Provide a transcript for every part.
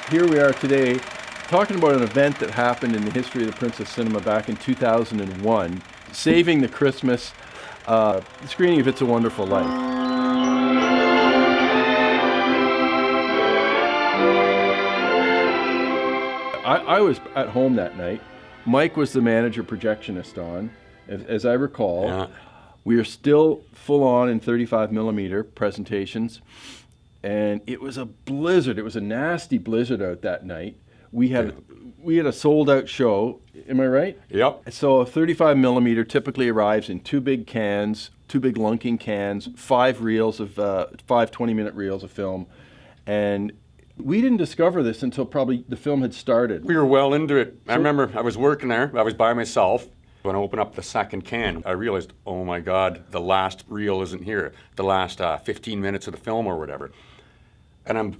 here we are today talking about an event that happened in the history of the Princess Cinema back in 2001, saving the Christmas screening of It's a Wonderful Life. I was at home that night. Mike was the manager projectionist on, as I recall. Yeah. We are still full on in 35 millimeter presentations, and it was a blizzard. It was a nasty blizzard out that night. We had a sold out show. Am I right? Yep. So a 35 millimeter typically arrives in two big cans, two big lunking cans, five 20-minute reels of film, and we didn't discover this until probably the film had started. We were well into it. I remember I was working there. I was by myself. When I opened up the second can, I realized, oh my God, the last reel isn't here. The last 15 minutes of the film or whatever. And I'm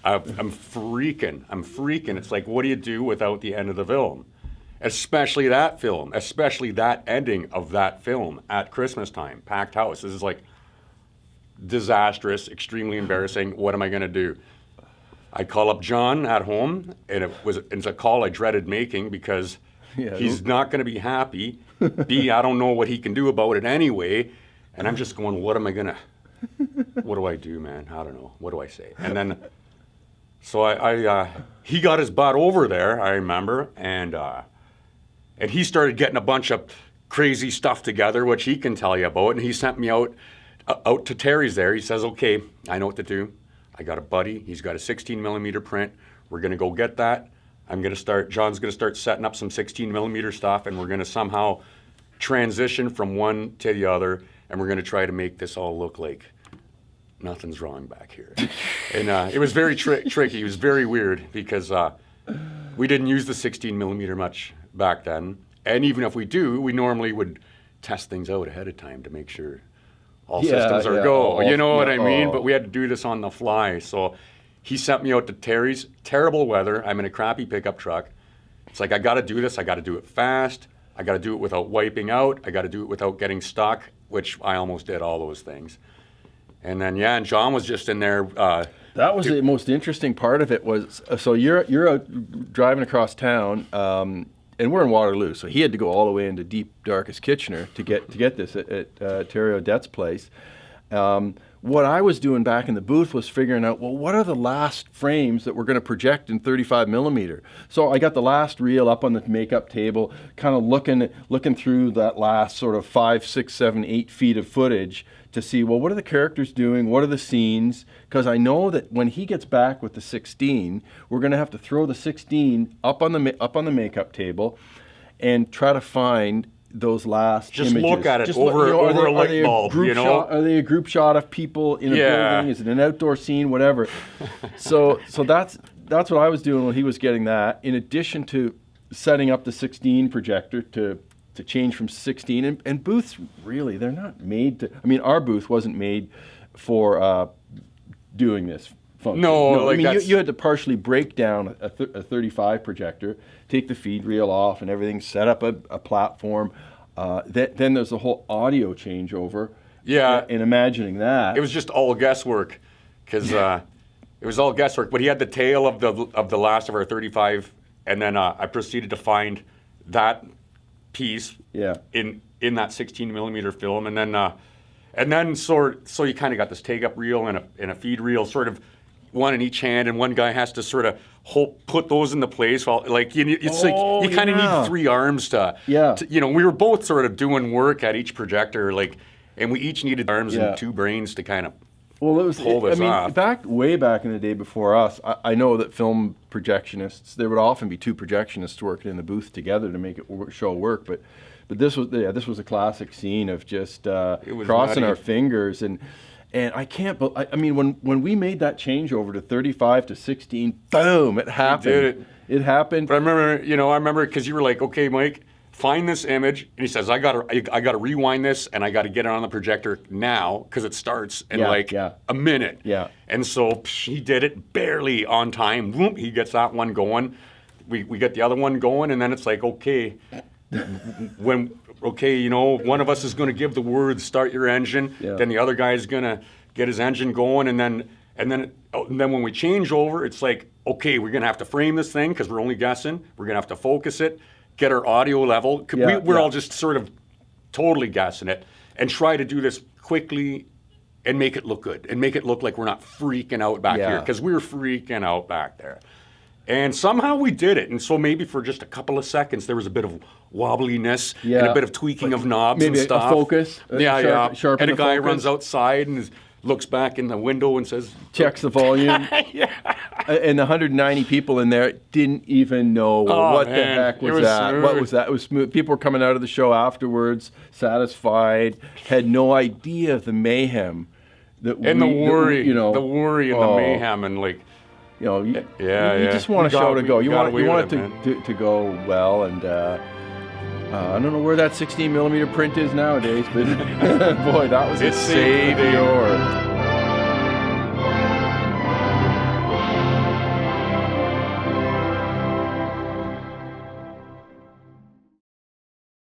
freaking. It's like, what do you do without the end of the film? Especially that film, especially that ending of that film at Christmas time, packed house. This is like disastrous, extremely embarrassing. What am I gonna do? I call up John at home, and it's a call I dreaded making because he's not going to be happy. B, I don't know what he can do about it anyway, and I'm just going, what do I do, man? I don't know. What do I say? And then, so he got his butt over there, I remember, and he started getting a bunch of crazy stuff together, which he can tell you about, and he sent me out to Terry's there. He says, okay, I know what to do. I got a buddy, he's got a 16 millimeter print. We're gonna go get that. John's gonna start setting up some 16 millimeter stuff, and we're gonna somehow transition from one to the other, and we're gonna try to make this all look like nothing's wrong back here. And it was very tricky, it was very weird, because we didn't use the 16 millimeter much back then. And even if we do, we normally would test things out ahead of time to make sure all systems are go. You know what I mean? But we had to do this on the fly. So he sent me out to Terry's. Terrible weather. I'm in a crappy pickup truck. It's like, I got to do this. I got to do it fast. I got to do it without wiping out. I got to do it without getting stuck, which I almost did all those things. And then, and John was just in there. That was the most interesting part of it was, so you're out driving across town, and we're in Waterloo, so he had to go all the way into deep, darkest Kitchener to get this at Terry Oddette's place. What I was doing back in the booth was figuring out, well, what are the last frames that we're going to project in 35 millimeter? So I got the last reel up on the makeup table, kind of looking through that last sort of 5, 6, 7, 8 feet of footage to see, well, what are the characters doing? What are the scenes? Because I know that when he gets back with the 16, we're going to have to throw the 16 up on the makeup table and try to find those last just images. Look at it over a light bulb, you know? Are they a group shot of people in a building? Is it an outdoor scene? Whatever. So that's what I was doing when he was getting that. In addition to setting up the 16 projector to change from 16, and booths, really, they're not made to, I mean, our booth wasn't made for doing this function. No, I mean, you had to partially break down a 35 projector, take the feed reel off and everything, set up a platform. Then there's a whole audio changeover. Yeah. And imagining that. It was just all guesswork, because it was all guesswork. But he had the tail of the last of our 35, and then I proceeded to find that piece in that 16 millimeter film, and then so you kind of got this take up reel and a feed reel, sort of one in each hand, and one guy has to sort of put those into place while, like, it's like you kind of need 3 arms to we were both sort of doing work at each projector, like, and we each needed arms and 2 brains to kind of pull this off. Way back in the day before us, I know that film projectionists, there would often be 2 projectionists working in the booth together to make it show work, but this was a classic scene of just crossing our fingers, and I can't, I mean, when we made that change over to 35 to 16, boom, it happened. We did it. It happened. But I remember because you were like, okay, Mike, find this image, and he says, I gotta rewind this, and I gotta get it on the projector now, because it starts in a minute. Yeah. And so he did it barely on time. Whoop, he gets that one going. We get the other one going, and then it's like, okay, one of us is going to give the word, start your engine. Yeah. Then the other guy is going to get his engine going, and And then when we change over, it's like, okay, we're going to have to frame this thing because we're only guessing. We're going to have to focus it, get our audio level. We're all just sort of totally guessing it and try to do this quickly and make it look good and make it look like we're not freaking out back here because we were freaking out back there. And somehow we did it. And so maybe for just a couple of seconds, there was a bit of wobbliness and a bit of tweaking of knobs and stuff. Maybe a focus. Sharpen and a guy runs outside and looks back in the window and says... Checks the volume. And the 190 people in there didn't even know what the heck was that. Smooth. What was that? It was smooth. People were coming out of the show afterwards, satisfied, had no idea of the mayhem. The worry and the mayhem and like... You just want a show to go. You want it to go well, and I don't know where that 16 millimeter print is nowadays, but boy, that was a savior.